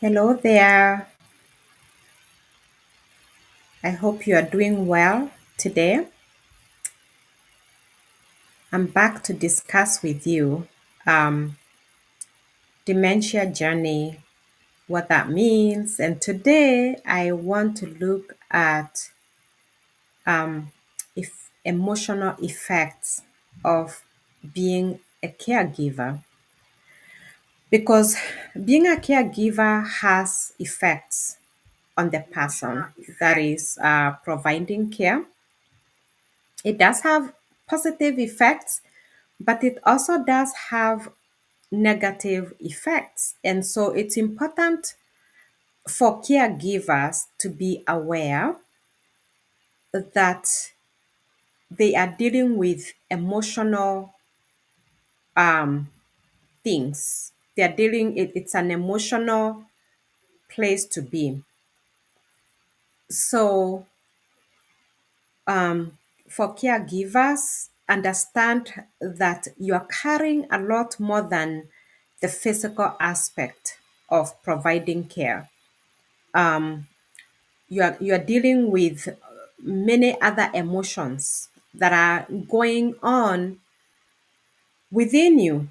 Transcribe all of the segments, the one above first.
Hello there. I hope you are doing well today. I'm back to discuss with you um, dementia journey, what that means. And today I want to look at if emotional effects of being a caregiver. Because being a caregiver has effects on the person that is providing care. It does have positive effects, but it also does have negative effects. And so it's important for caregivers to be aware that they are dealing with emotional things. It's an emotional place to be. So for caregivers, understand that you are carrying a lot more than the physical aspect of providing care. You are dealing with many other emotions that are going on within you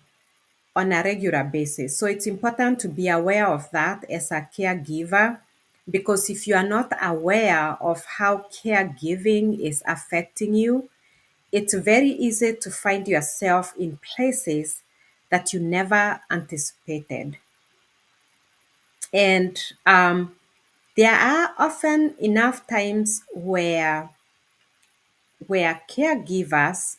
on a regular basis. So it's important to be aware of that as a caregiver, because if you are not aware of how caregiving is affecting you, it's very easy to find yourself in places that you never anticipated. And there are often enough times where caregivers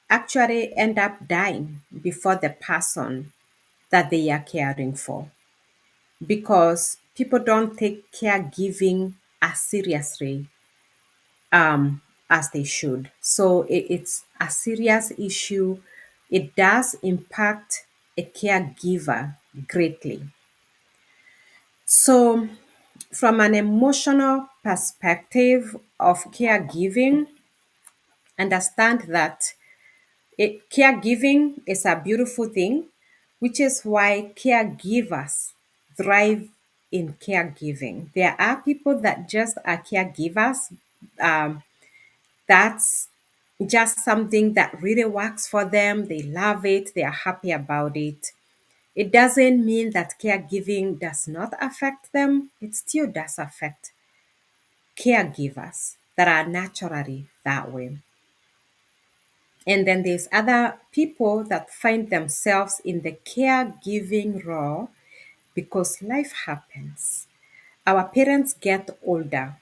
actually end up dying before the person that they are caring for, because people don't take caregiving as seriously as they should. So it's a serious issue. It does impact a caregiver greatly. So, from an emotional perspective of caregiving, understand that caregiving is a beautiful thing, which is why caregivers thrive in caregiving. There are people that just are caregivers. Um, that's just something that really works for them. They love it, they are happy about it. It doesn't mean that caregiving does not affect them, it still does affect caregivers that are naturally that way. And then there's other people that find themselves in the caregiving role because life happens. Our parents get older.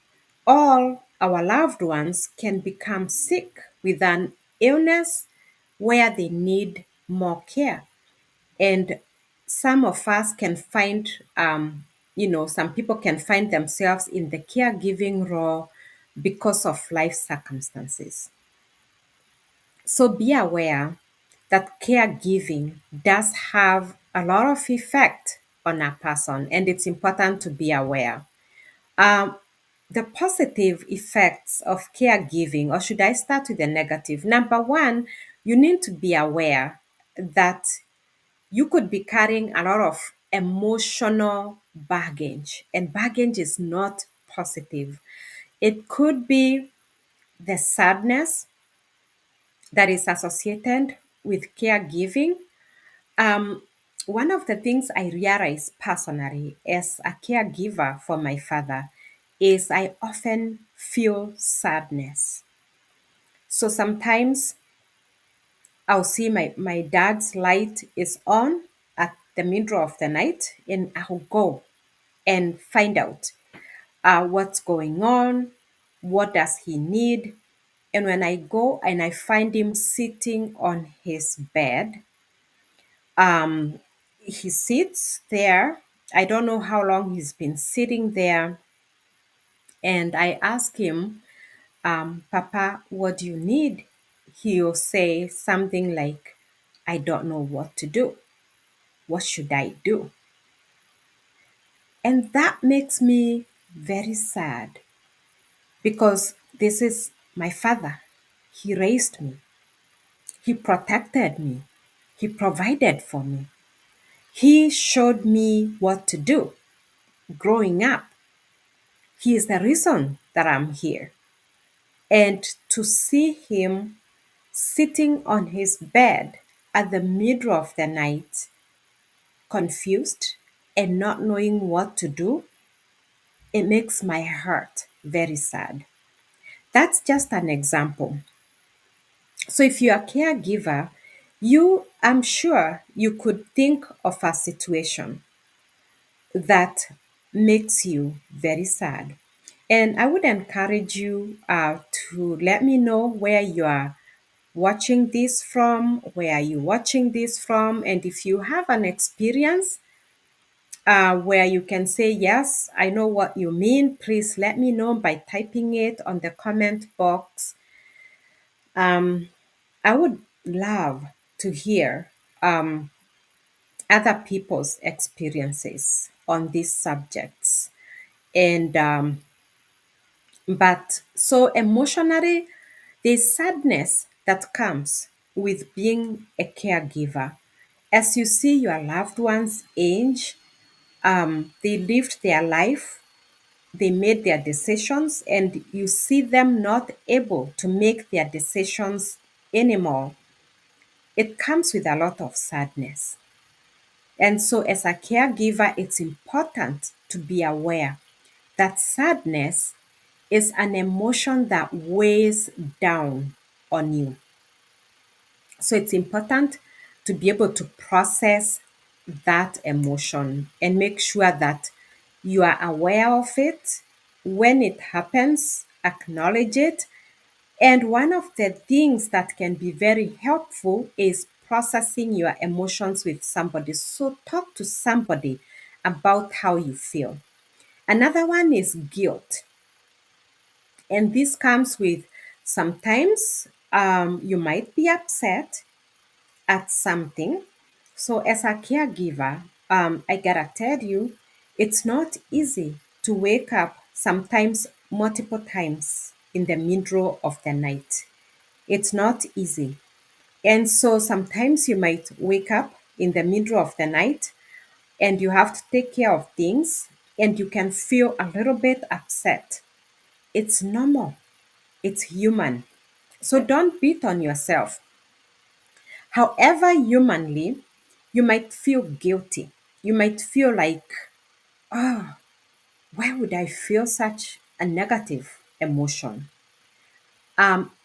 All our loved ones can become sick with an illness where they need more care. And some of us can find, some people can find themselves in the caregiving role because of life circumstances. So be aware that caregiving does have a lot of effect on a person, and it's important to be aware. Um, the positive effects of caregiving, or should I start with the negative? Number one, you need to be aware that you could be carrying a lot of emotional baggage, and baggage is not positive. It could be the sadness that is associated with caregiving. Um, One of the things I realized personally as a caregiver for my father is I often feel sadness. So sometimes I'll see my dad's light is on at the middle of the night, and I'll go and find out what's going on, what does he need. And when I go and I find him sitting on his bed, he sits there. I don't know how long he's been sitting there. And I ask him, Papa, what do you need? He'll say something like, I don't know what to do. What should I do? And that makes me very sad because this is my father. He raised me, he protected me, he provided for me, he showed me what to do. growing up. He is the reason that I'm here. And to see him sitting on his bed at the middle of the night, confused and not knowing what to do, it makes my heart very sad. That's just an example. So if you're a caregiver, I'm sure you could think of a situation that makes you very sad. And I would encourage you to let me know where you are watching this from, where are you watching this from, and if you have an experience where you can say, yes, I know what you mean, please let me know by typing it on the comment box. I would love to hear other people's experiences on these subjects. And but so emotionally, there's sadness that comes with being a caregiver. As you see your loved ones age, they lived their life, they made their decisions, and you see them not able to make their decisions anymore. It comes with a lot of sadness. And so, as a caregiver, it's important to be aware that sadness is an emotion that weighs down on you. So, it's important to be able to process that emotion and make sure that you are aware of it. When it happens, acknowledge it. And one of the things that can be very helpful is processing your emotions with somebody. So talk to somebody about how you feel. Another one is guilt. And this comes with sometimes you might be upset at something. So, as a caregiver, I gotta tell you, it's not easy to wake up sometimes multiple times in the middle of the night. It's not easy. And so sometimes you might wake up in the middle of the night and you have to take care of things and you can feel a little bit upset. It's normal, it's human. So don't beat on yourself. However, humanly, you might feel guilty. You might feel like, oh, why would I feel such a negative emotion?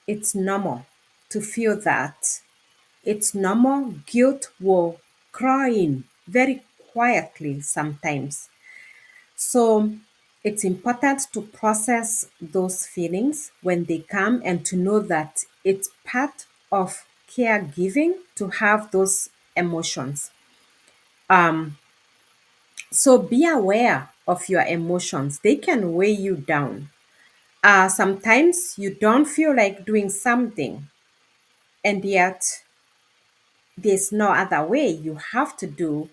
It's normal to feel that. It's normal. Guilt will cry very quietly sometimes. So it's important to process those feelings when they come and to know that it's part of caregiving to have those emotions. So be aware of your emotions. They can weigh you down. Sometimes you don't feel like doing something, and yet there's no other way. You have to do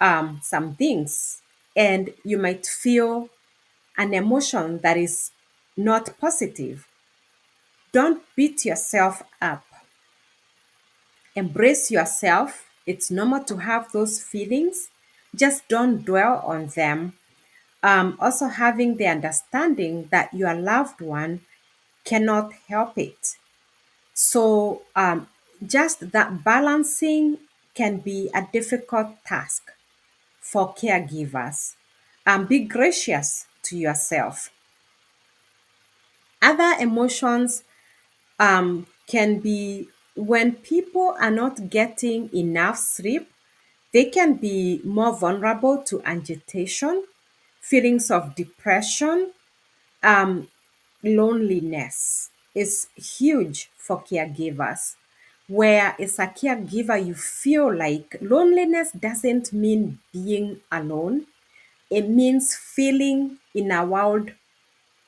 some things, and you might feel an emotion that is not positive. Don't beat yourself up. Embrace yourself. It's normal to have those feelings. Just don't dwell on them. Also, having the understanding that your loved one cannot help it. So, just that balancing can be a difficult task for caregivers. Be gracious to yourself. Other emotions can be when people are not getting enough sleep, they can be more vulnerable to agitation, feelings of depression, um, loneliness is huge for caregivers. Where as a caregiver, you feel like loneliness doesn't mean being alone, it means feeling in a world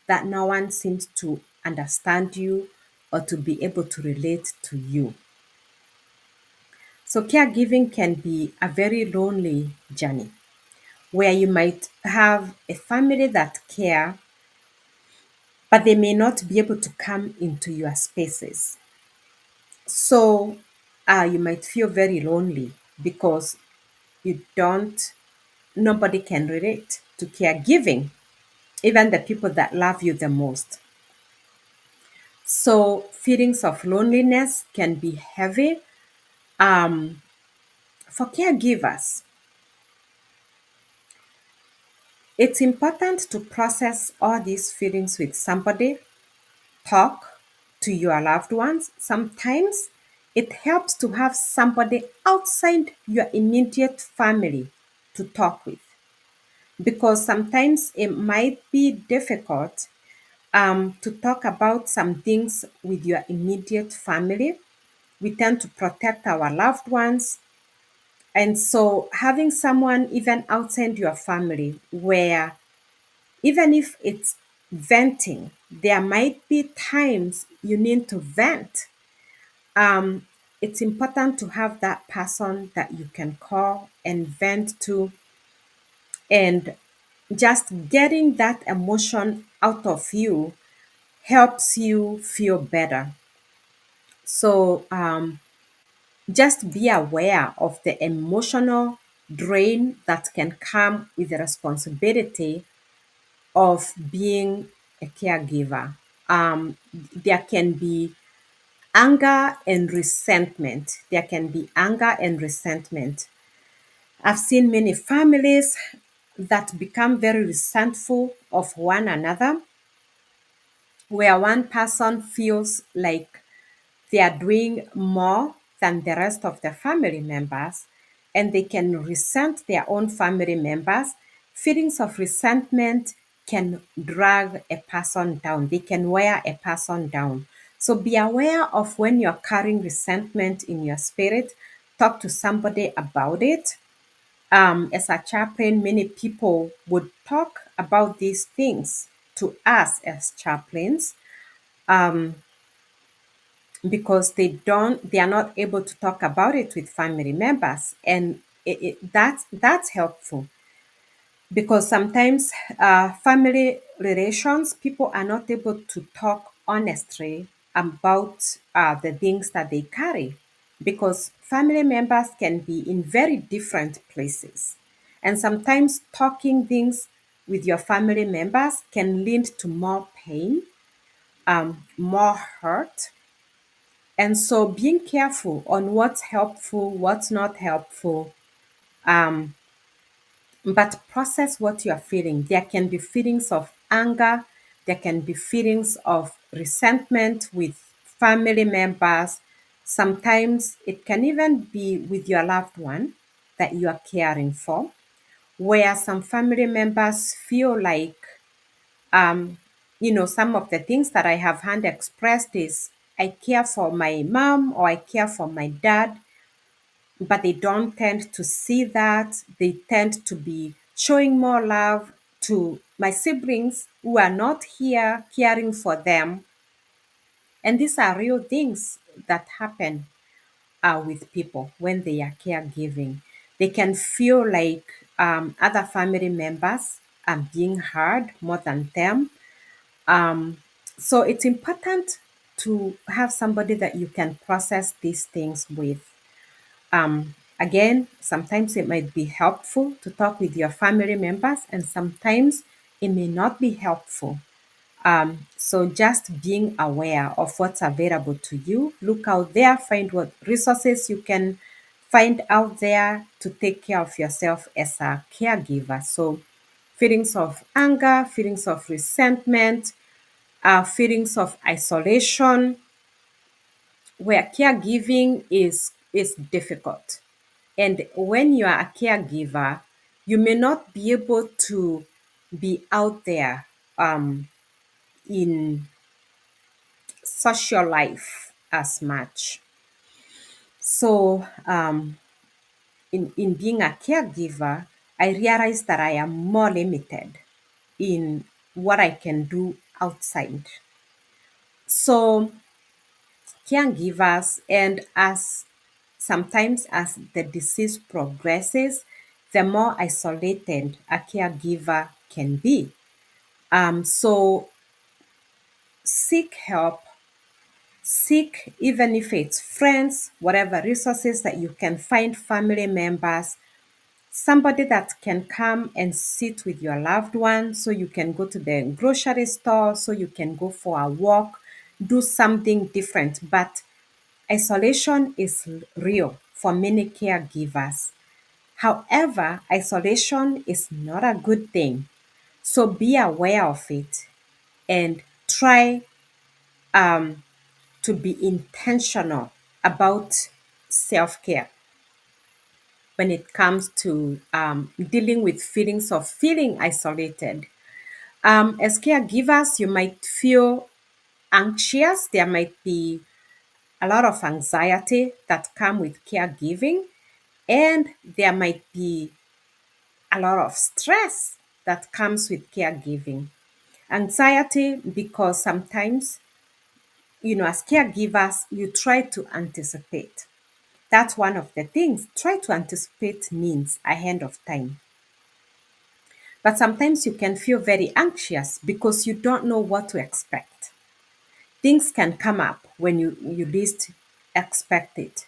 that no one seems to understand you or to be able to relate to you. So, caregiving can be a very lonely journey where you might have a family that care, but they may not be able to come into your spaces. So, you might feel very lonely because you don't nobody can relate to caregiving, even the people that love you the most. So feelings of loneliness can be heavy. For caregivers, it's important to process all these feelings with somebody, talk to your loved ones. Sometimes it helps to have somebody outside your immediate family to talk with, because sometimes it might be difficult to talk about some things with your immediate family. We tend to protect our loved ones. And so having someone even outside your family where even if it's venting, there might be times you need to vent. Um, it's important to have that person that you can call and vent to, and just getting that emotion out of you helps you feel better. So just be aware of the emotional drain that can come with the responsibility of being a caregiver. There can be anger and resentment. There can be anger and resentment. I've seen many families that become very resentful of one another, where one person feels like they are doing more than the rest of the family members, and they can resent their own family members. Feelings of resentment can drag a person down, they can wear a person down. So be aware of when you're carrying resentment in your spirit. Talk to somebody about it. As a chaplain, many people would talk about these things to us as chaplains, because they are not able to talk about it with family members, and that's helpful, because sometimes family relations, people are not able to talk honestly about the things that they carry, because family members can be in very different places, and sometimes talking things with your family members can lead to more pain, more hurt. And so being careful on what's helpful, what's not helpful, but process what you're feeling. There can be feelings of anger, there can be feelings of resentment with family members. Sometimes it can even be with your loved one that you are caring for, where some family members feel like, some of the things that I have heard expressed is, I care for my mom or I care for my dad, but they don't tend to see that. They tend to be showing more love to my siblings who are not here caring for them. And these are real things that happen with people when they are caregiving. They can feel like other family members are being heard more than them. Um, so it's important to have somebody that you can process these things with. Again, sometimes it might be helpful to talk with your family members, and sometimes it may not be helpful. So just being aware of what's available to you, look out there, find what resources you can find out there to take care of yourself as a caregiver. So feelings of anger, feelings of resentment, feelings of isolation, where caregiving is difficult. And when you are a caregiver, you may not be able to be out there in social life as much. So, in being a caregiver, I realized that I am more limited in what I can do outside. So, caregivers, and as sometimes as the disease progresses, the more isolated a caregiver can be. So seek help, seek, even if it's friends, whatever resources that you can find, family members, somebody that can come and sit with your loved one so you can go to the grocery store, so you can go for a walk, do something different. But isolation is real for many caregivers. However, isolation is not a good thing. So be aware of it and try to be intentional about self care when it comes to dealing with feelings of feeling isolated. As caregivers, you might feel anxious. There might be a lot of anxiety that come with caregiving, and there might be a lot of stress that comes with caregiving. Anxiety because sometimes, as caregivers, you try to anticipate. That's one of the things. Try to anticipate means ahead of time. But sometimes you can feel very anxious because you don't know what to expect. Things can come up when you least expect it.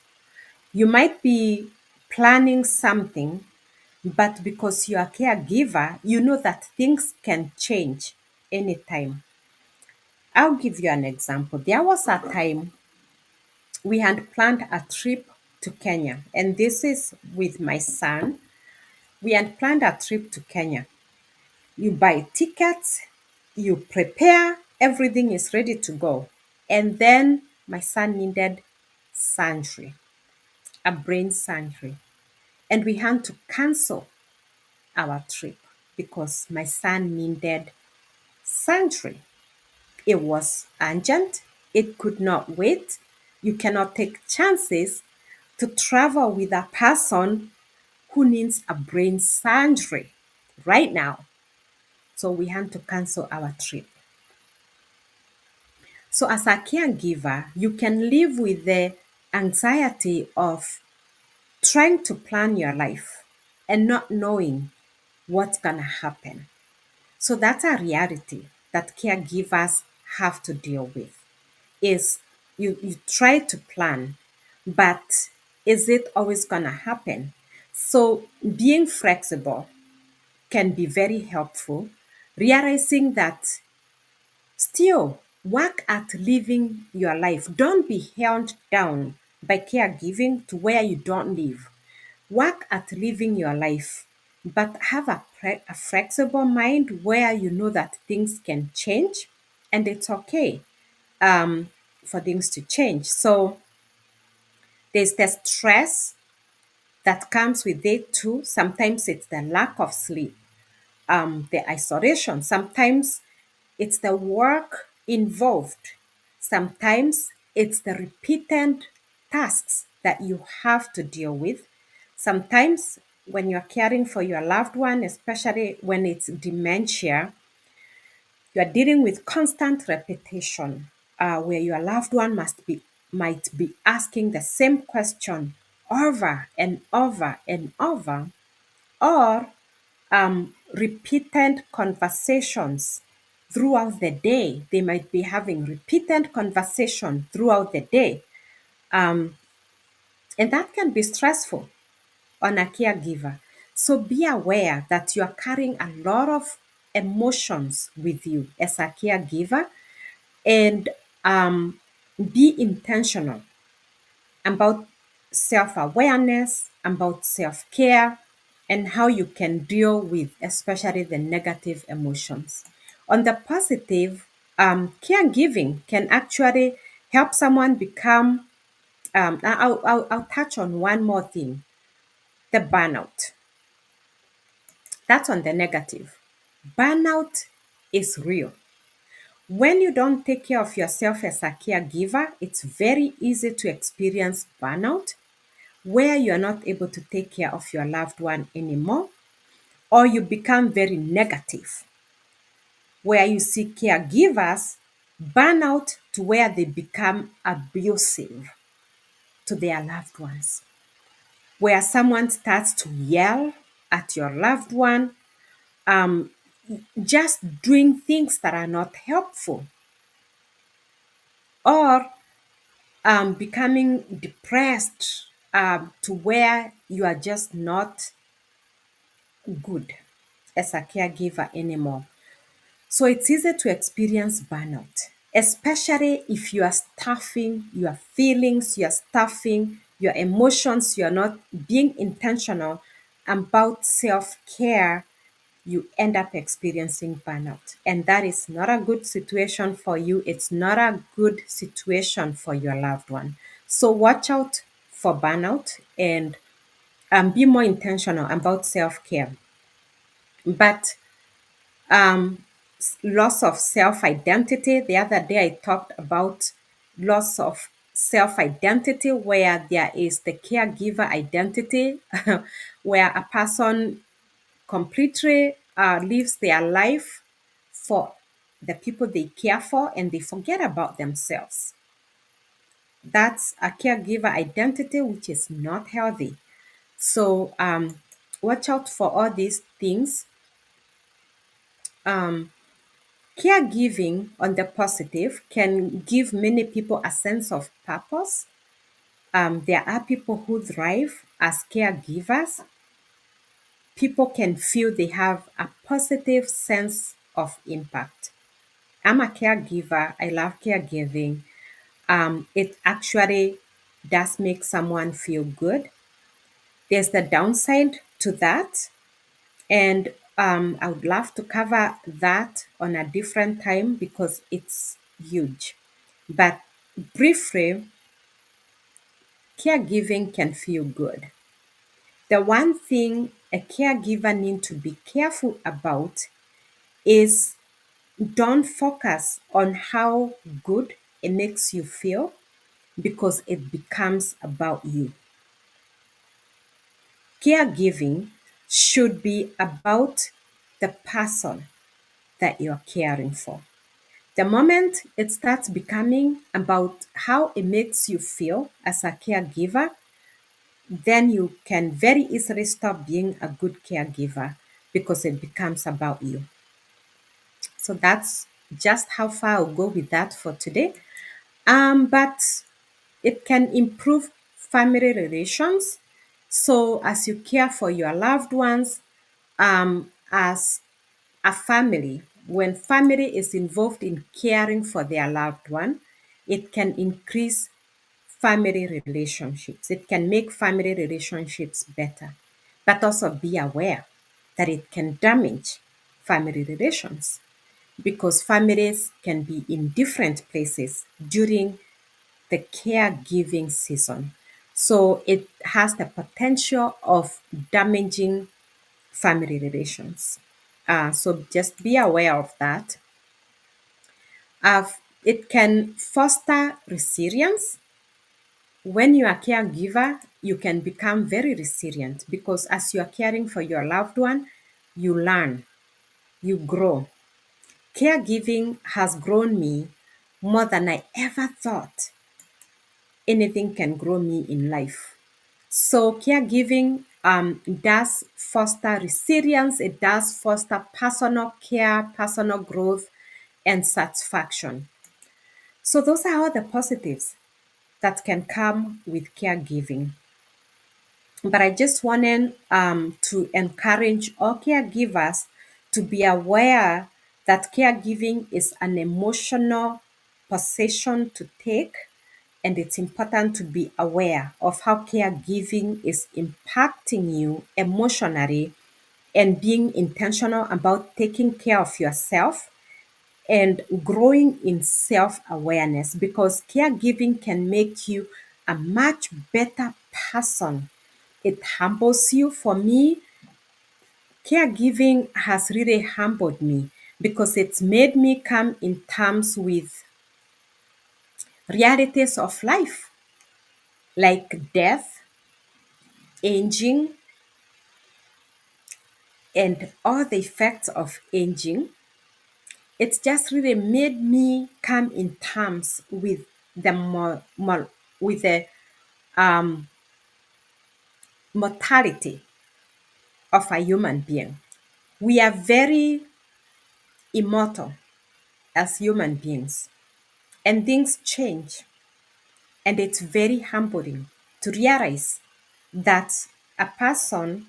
You might be planning something, but because you're a caregiver, you know that things can change anytime. I'll give you an example. There was a time we had planned a trip to Kenya, and this is with my son. We had planned a trip to Kenya. You buy tickets, you prepare, everything is ready to go. And then my son needed surgery, a brain surgery. And we had to cancel our trip because my son needed surgery. It was urgent, it could not wait. You cannot take chances to travel with a person who needs a brain surgery right now. So we had to cancel our trip. So, as a caregiver, you can live with the anxiety of trying to plan your life and not knowing what's going to happen. So, that's a reality that caregivers have to deal with. Is you try to plan, but is it always going to happen? So, being flexible can be very helpful, realizing that still, work at living your life. Don't be held down by caregiving to where you don't live. Work at living your life, but have a flexible mind where you know that things can change and it's okay for things to change. So there's the stress that comes with it too. Sometimes it's the lack of sleep, the isolation. Sometimes it's the work involved. Sometimes it's the repeated tasks that you have to deal with. Sometimes when you're caring for your loved one, especially when it's dementia, you're dealing with constant repetition, where your loved one might be asking the same question over and over and over, or repeated conversations throughout the day. They might be having repeated conversation throughout the day. And that can be stressful on a caregiver. So be aware that you are carrying a lot of emotions with you as a caregiver, and be intentional about self awareness, about self care, and how you can deal with especially the negative emotions. On the positive, caregiving can actually help someone become. I'll touch on one more thing, the burnout. That's on the negative. Burnout is real. When you don't take care of yourself as a caregiver, it's very easy to experience burnout where you're not able to take care of your loved one anymore, or you become very negative, where you see caregivers burn out to where they become abusive to their loved ones, where someone starts to yell at your loved one, just doing things that are not helpful, or becoming depressed to where you are just not good as a caregiver anymore. So it's easy to experience burnout, especially if you are stuffing your feelings, you are stuffing your emotions, you are not being intentional about self care. You end up experiencing burnout. And that is not a good situation for you. It's not a good situation for your loved one. So watch out for burnout and be more intentional about self care. But loss of self identity. The other day, I talked about loss of self identity, where there is the caregiver identity, where a person completely lives their life for the people they care for and they forget about themselves. That's a caregiver identity, which is not healthy. So, watch out for all these things. Caregiving, on the positive, can give many people a sense of purpose. There are people who thrive as caregivers. People can feel they have a positive sense of impact. I'm a caregiver. I love caregiving. It actually does make someone feel good. There's the downside to that. And I would love to cover that on a different time because it's huge. But briefly, caregiving can feel good. The one thing a caregiver needs to be careful about is don't focus on how good it makes you feel because it becomes about you. Caregiving should be about the person that you're caring for. The moment it starts becoming about how it makes you feel as a caregiver, then you can very easily stop being a good caregiver because it becomes about you. So that's just how far I'll go with that for today. But it can improve family relations. So as you care for your loved ones, as a family, when family is involved in caring for their loved one, it can increase family relationships. It can make family relationships better. But also be aware that it can damage family relations because families can be in different places during the caregiving season. So it has the potential of damaging family relations. So just be aware of that. It can foster resilience. When you are a caregiver, you can become very resilient because as you are caring for your loved one, you learn, you grow. Caregiving has grown me more than I ever thought anything can grow me in life. So caregiving does foster resilience, it does foster personal care, personal growth, and satisfaction. So those are all the positives that can come with caregiving. But I just wanted to encourage all caregivers to be aware that caregiving is an emotional position to take, and it's important to be aware of how caregiving is impacting you emotionally and being intentional about taking care of yourself and growing in self awareness because caregiving can make you a much better person. It humbles you. For me, caregiving has really humbled me because it's made me come in terms with realities of life like death, aging, and all the effects of aging. It's just really made me come in terms with the with the mortality of a human being. We are very immortal as human beings, and things change. And it's very humbling to realize that a person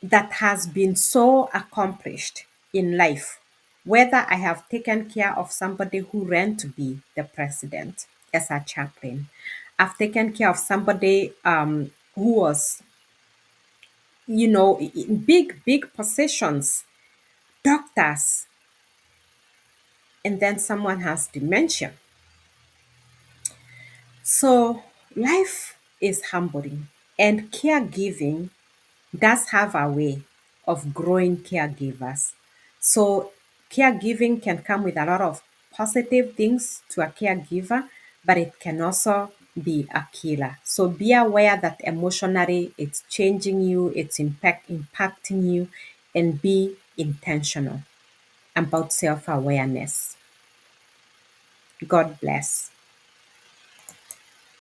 that has been so accomplished in life, whether I have taken care of somebody who ran to be the president as a chaplain, I've taken care of somebody who was, in big positions, doctors, and then someone has dementia. So life is humbling, and caregiving does have a way of growing caregivers. So caregiving can come with a lot of positive things to a caregiver, but it can also be a killer. So be aware that emotionally it's changing you, it's impacting you, and be intentional about self awareness. God bless.